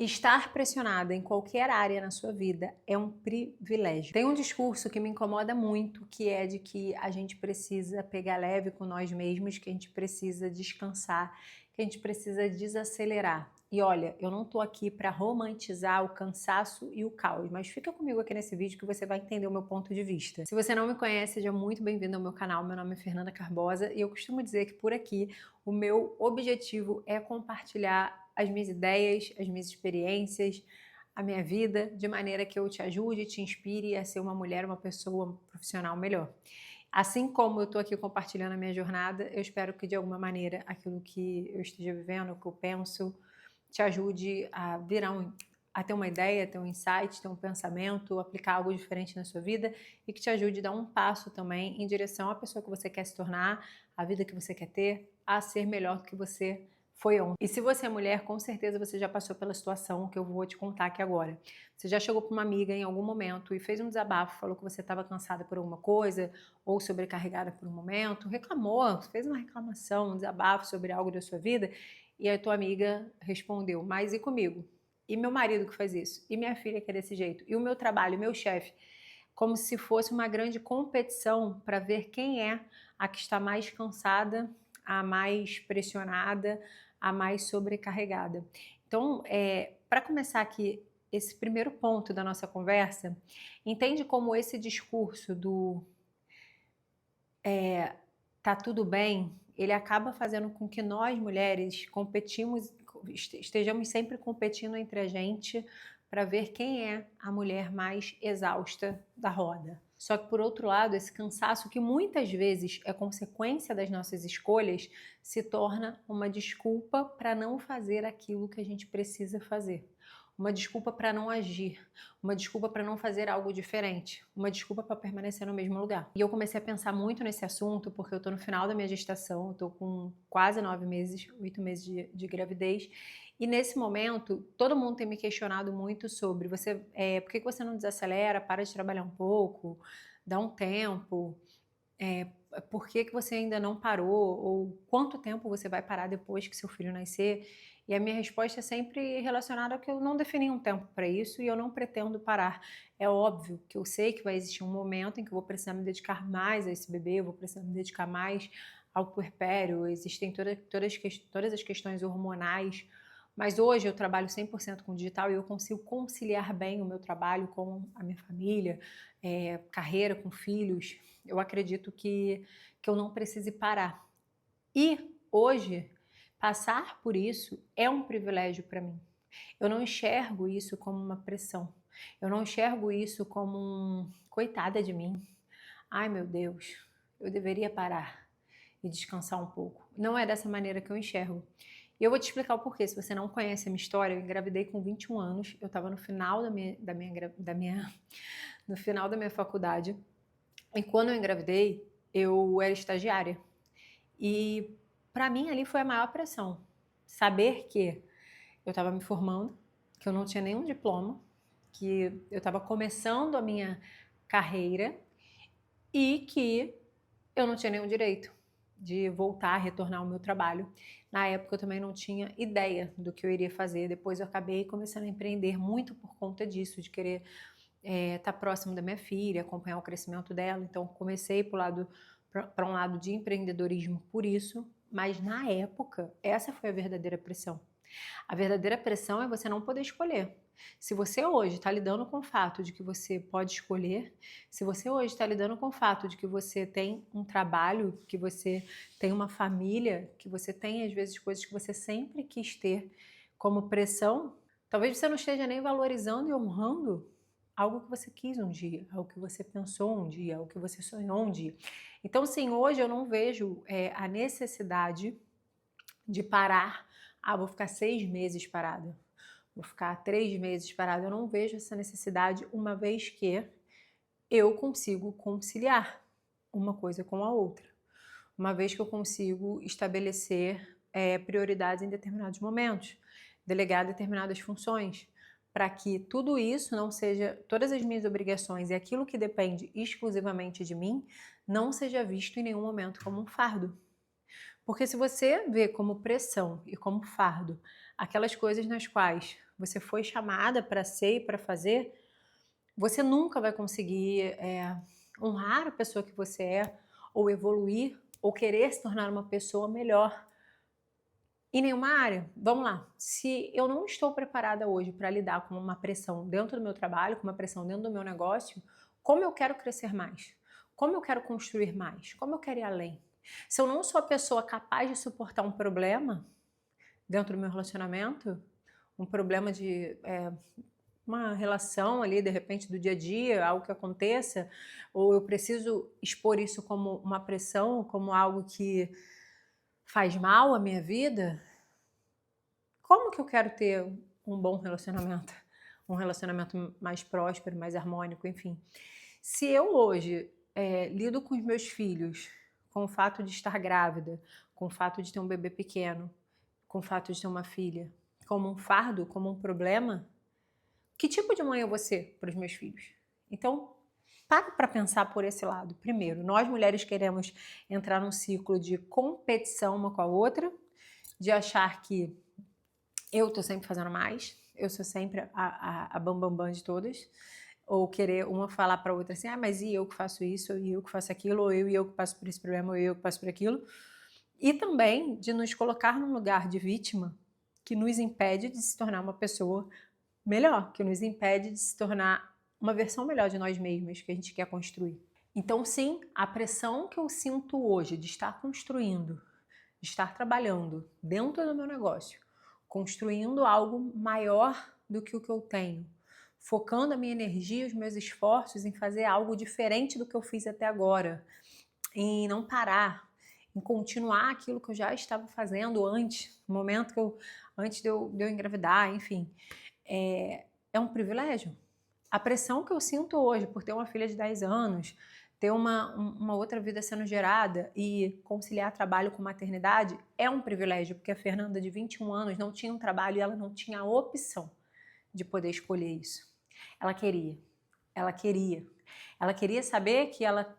Estar pressionada em qualquer área na sua vida é um privilégio. Tem um discurso que me incomoda muito, que é de que a gente precisa pegar leve com nós mesmos, que a gente precisa descansar, que a gente precisa desacelerar. E olha, eu não tô aqui para romantizar o cansaço e o caos, mas fica comigo aqui nesse vídeo que você vai entender o meu ponto de vista. Se você não me conhece, seja muito bem-vindo ao meu canal. Meu nome é Fernanda Carbosa e eu costumo dizer que por aqui o meu objetivo é compartilhar as minhas ideias, as minhas experiências, a minha vida, de maneira que eu te ajude, te inspire a ser uma mulher, uma pessoa, um profissional melhor. Assim como eu estou aqui compartilhando a minha jornada, eu espero que de alguma maneira aquilo que eu esteja vivendo, o que eu penso, te ajude a a ter uma ideia, ter um insight, ter um pensamento, aplicar algo diferente na sua vida e que te ajude a dar um passo também em direção à pessoa que você quer se tornar, à vida que você quer ter, a ser melhor do que você foi ontem. E se você é mulher, com certeza você já passou pela situação que eu vou te contar aqui agora. Você já chegou para uma amiga em algum momento e fez um desabafo, falou que você estava cansada por alguma coisa ou sobrecarregada por um momento, reclamou, fez uma reclamação, um desabafo sobre algo da sua vida e a tua amiga respondeu, mas e comigo? E meu marido que faz isso? E minha filha que é desse jeito? E o meu trabalho, o meu chefe? Como se fosse uma grande competição para ver quem é a que está mais cansada, a mais pressionada, a mais sobrecarregada. Então, para começar aqui esse primeiro ponto da nossa conversa, entende como esse discurso do tá tudo bem, ele acaba fazendo com que nós mulheres estejamos sempre competindo entre a gente para ver quem é a mulher mais exausta da roda. Só que por outro lado, esse cansaço que muitas vezes é consequência das nossas escolhas, se torna uma desculpa para não fazer aquilo que a gente precisa fazer. Uma desculpa para não agir, uma desculpa para não fazer algo diferente, uma desculpa para permanecer no mesmo lugar. E eu comecei a pensar muito nesse assunto porque eu estou no final da minha gestação, eu estou com quase 9 meses, 8 meses de gravidez, e nesse momento todo mundo tem me questionado muito sobre por que você não desacelera, para de trabalhar um pouco, dá um tempo, por que você ainda não parou, ou quanto tempo você vai parar depois que seu filho nascer. E a minha resposta é sempre relacionada a que eu não defini um tempo para isso e eu não pretendo parar. É óbvio que eu sei que vai existir um momento em que eu vou precisar me dedicar mais a esse bebê, eu vou precisar me dedicar mais ao puerpério, existem todas as questões hormonais, mas hoje eu trabalho 100% com digital e eu consigo conciliar bem o meu trabalho com a minha família, carreira, com filhos. Eu acredito que eu não precise parar. E hoje, passar por isso é um privilégio para mim. Eu não enxergo isso como uma pressão. Eu não enxergo isso como coitada de mim. Ai, meu Deus, eu deveria parar e descansar um pouco. Não é dessa maneira que eu enxergo. E eu vou te explicar o porquê. Se você não conhece a minha história, eu engravidei com 21 anos. Eu estava no final no final da minha faculdade. E quando eu engravidei, eu era estagiária. E para mim ali foi a maior pressão. Saber que eu estava me formando, que eu não tinha nenhum diploma, que eu estava começando a minha carreira e que eu não tinha nenhum direito de voltar, retornar ao meu trabalho. Na época eu também não tinha ideia do que eu iria fazer. Depois eu acabei começando a empreender muito por conta disso, de querer estar próximo da minha filha, acompanhar o crescimento dela. Então comecei para um lado de empreendedorismo por isso, mas na época essa foi a verdadeira pressão. A verdadeira pressão é você não poder escolher. Se você hoje está lidando com o fato de que você pode escolher, se você hoje está lidando com o fato de que você tem um trabalho, que você tem uma família, que você tem às vezes coisas que você sempre quis ter como pressão, talvez você não esteja nem valorizando e honrando algo que você quis um dia, algo que você pensou um dia, algo que você sonhou um dia. Então, sim, hoje eu não vejo a necessidade de parar. Vou ficar 6 meses parada, vou ficar 3 meses parada. Eu não vejo essa necessidade, uma vez que eu consigo conciliar uma coisa com a outra. Uma vez que eu consigo estabelecer prioridades em determinados momentos, delegar determinadas funções, para que tudo isso não seja, todas as minhas obrigações e aquilo que depende exclusivamente de mim, não seja visto em nenhum momento como um fardo. Porque se você vê como pressão e como fardo aquelas coisas nas quais você foi chamada para ser e para fazer, você nunca vai conseguir honrar a pessoa que você é, ou evoluir, ou querer se tornar uma pessoa melhor em nenhuma área. Vamos lá, se eu não estou preparada hoje para lidar com uma pressão dentro do meu trabalho, com uma pressão dentro do meu negócio, como eu quero crescer mais? Como eu quero construir mais? Como eu quero ir além? Se eu não sou a pessoa capaz de suportar um problema dentro do meu relacionamento, um problema de uma relação ali, de repente, do dia a dia, algo que aconteça, ou eu preciso expor isso como uma pressão, como algo que faz mal à minha vida, como que eu quero ter um bom relacionamento? Um relacionamento mais próspero, mais harmônico, enfim. Se eu hoje lido com os meus filhos, com o fato de estar grávida, com o fato de ter um bebê pequeno, com o fato de ter uma filha, como um fardo, como um problema, que tipo de mãe eu vou ser para os meus filhos? Então, para pensar por esse lado. Primeiro, nós mulheres queremos entrar num ciclo de competição uma com a outra, de achar que eu tô sempre fazendo mais, eu sou sempre a bambambam de todas, ou querer uma falar para outra assim, mas e eu que faço isso, e eu que faço aquilo, ou eu que passo por esse problema, ou eu que passo por aquilo. E também de nos colocar num lugar de vítima que nos impede de se tornar uma pessoa melhor, que nos impede de se tornar uma versão melhor de nós mesmos que a gente quer construir. Então, sim, a pressão que eu sinto hoje de estar construindo, de estar trabalhando dentro do meu negócio, construindo algo maior do que o que eu tenho, focando a minha energia, os meus esforços em fazer algo diferente do que eu fiz até agora, em não parar, em continuar aquilo que eu já estava fazendo antes, no momento que antes de eu engravidar, enfim. É um privilégio. A pressão que eu sinto hoje por ter uma filha de 10 anos, ter uma outra vida sendo gerada e conciliar trabalho com maternidade é um privilégio, porque a Fernanda de 21 anos não tinha um trabalho e ela não tinha a opção de poder escolher isso. Ela queria, ela queria. Ela queria saber que ela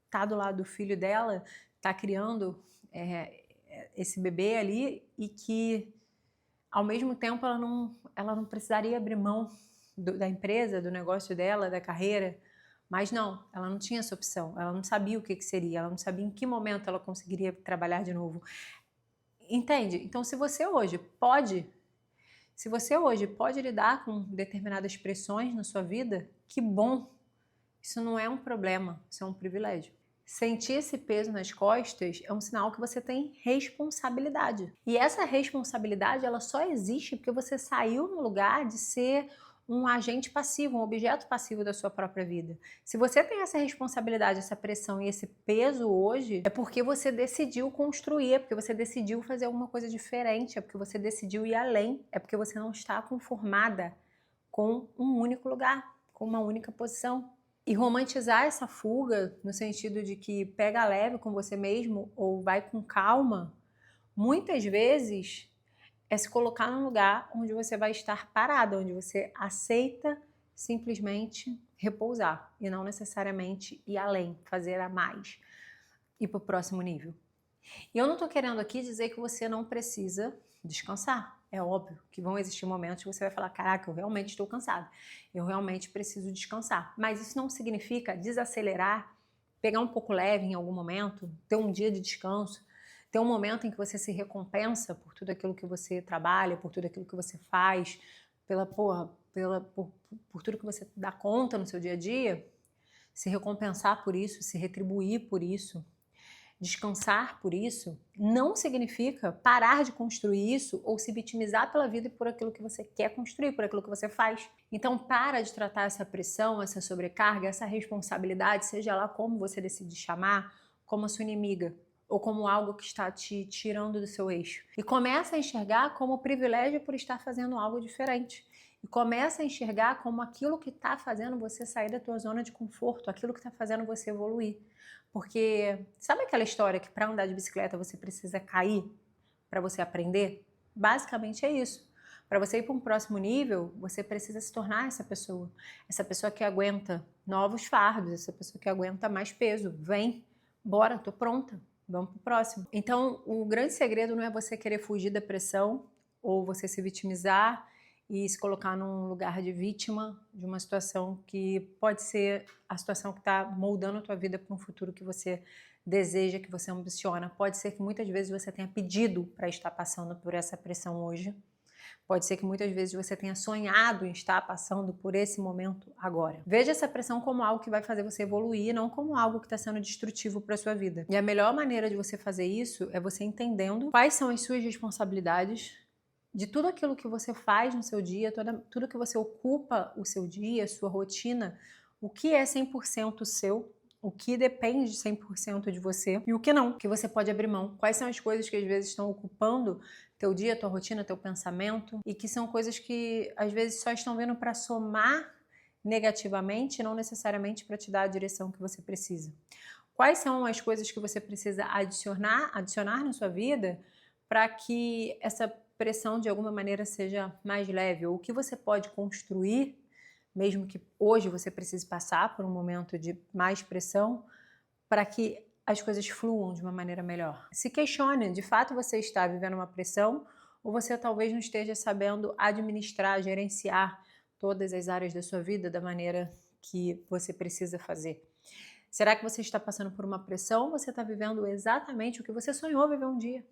tá do lado do filho dela, tá criando esse bebê ali e que ao mesmo tempo ela não precisaria abrir mão da empresa, do negócio dela, da carreira, mas não, ela não tinha essa opção, ela não sabia o que seria, ela não sabia em que momento ela conseguiria trabalhar de novo. Entende? Então se você hoje pode lidar com determinadas pressões na sua vida, que bom, isso não é um problema, isso é um privilégio. Sentir esse peso nas costas é um sinal que você tem responsabilidade. E essa responsabilidade, ela só existe porque você saiu no lugar de ser um agente passivo, um objeto passivo da sua própria vida. Se você tem essa responsabilidade, essa pressão e esse peso hoje, é porque você decidiu construir, é porque você decidiu fazer alguma coisa diferente, é porque você decidiu ir além, é porque você não está conformada com um único lugar, com uma única posição. E romantizar essa fuga, no sentido de que pega leve com você mesmo ou vai com calma, muitas vezes é se colocar num lugar onde você vai estar parada, onde você aceita simplesmente repousar e não necessariamente ir além, fazer a mais, ir para o próximo nível. E eu não estou querendo aqui dizer que você não precisa descansar. É óbvio que vão existir momentos que você vai falar, caraca, eu realmente estou cansada, eu realmente preciso descansar. Mas isso não significa desacelerar, pegar um pouco leve em algum momento, ter um dia de descanso, ter um momento em que você se recompensa por tudo aquilo que você trabalha, por tudo aquilo que você faz, por tudo que você dá conta no seu dia a dia, se recompensar por isso, se retribuir por isso. Descansar por isso não significa parar de construir isso ou se vitimizar pela vida e por aquilo que você quer construir, por aquilo que você faz. Então para de tratar essa pressão, essa sobrecarga, essa responsabilidade, seja lá como você decide chamar, como a sua inimiga ou como algo que está te tirando do seu eixo. E começa a enxergar como privilégio por estar fazendo algo diferente. E começa a enxergar como aquilo que está fazendo você sair da tua zona de conforto, aquilo que está fazendo você evoluir. Porque sabe aquela história que para andar de bicicleta você precisa cair para você aprender? Basicamente é isso. Para você ir para um próximo nível, você precisa se tornar essa pessoa que aguenta novos fardos, essa pessoa que aguenta mais peso. Vem, bora, tô pronta, vamos pro próximo. Então, o grande segredo não é você querer fugir da pressão ou você se vitimizar e se colocar num lugar de vítima de uma situação que pode ser a situação que está moldando a tua vida para um futuro que você deseja, que você ambiciona. Pode ser que muitas vezes você tenha pedido para estar passando por essa pressão hoje. Pode ser que muitas vezes você tenha sonhado em estar passando por esse momento agora. Veja essa pressão como algo que vai fazer você evoluir, não como algo que está sendo destrutivo para a sua vida. E a melhor maneira de você fazer isso é você entendendo quais são as suas responsabilidades, de tudo aquilo que você faz no seu dia, tudo que você ocupa o seu dia, a sua rotina, o que é 100% seu, o que depende 100% de você e o que não, que você pode abrir mão. Quais são as coisas que às vezes estão ocupando teu dia, tua rotina, teu pensamento e que são coisas que às vezes só estão vindo para somar negativamente, não necessariamente para te dar a direção que você precisa. Quais são as coisas que você precisa adicionar na sua vida para que essa pressão de alguma maneira seja mais leve? Ou o que você pode construir, mesmo que hoje você precise passar por um momento de mais pressão, para que as coisas fluam de uma maneira melhor. Se questione, de fato você está vivendo uma pressão ou você talvez não esteja sabendo administrar, gerenciar todas as áreas da sua vida da maneira que você precisa fazer. Será que você está passando por uma pressão ou você está vivendo exatamente o que você sonhou viver um dia?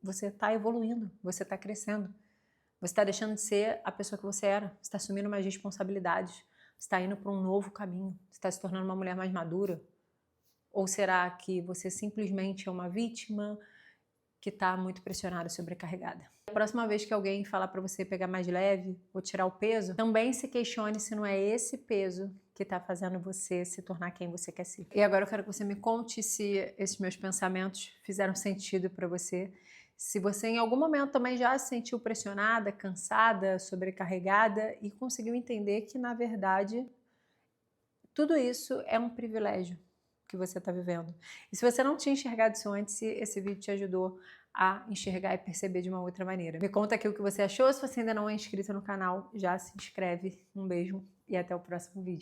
Você está evoluindo, você está crescendo. Você está deixando de ser a pessoa que você era. Você está assumindo mais responsabilidades. Você está indo para um novo caminho. Você está se tornando uma mulher mais madura. Ou será que você simplesmente é uma vítima que está muito pressionada, sobrecarregada? A próxima vez que alguém falar para você pegar mais leve ou tirar o peso, também se questione se não é esse peso que está fazendo você se tornar quem você quer ser. E agora eu quero que você me conte se esses meus pensamentos fizeram sentido para você. Se você em algum momento também já se sentiu pressionada, cansada, sobrecarregada e conseguiu entender que, na verdade, tudo isso é um privilégio que você está vivendo. E se você não tinha enxergado isso antes, esse vídeo te ajudou a enxergar e perceber de uma outra maneira. Me conta aqui o que você achou. Se você ainda não é inscrito no canal, já se inscreve. Um beijo e até o próximo vídeo.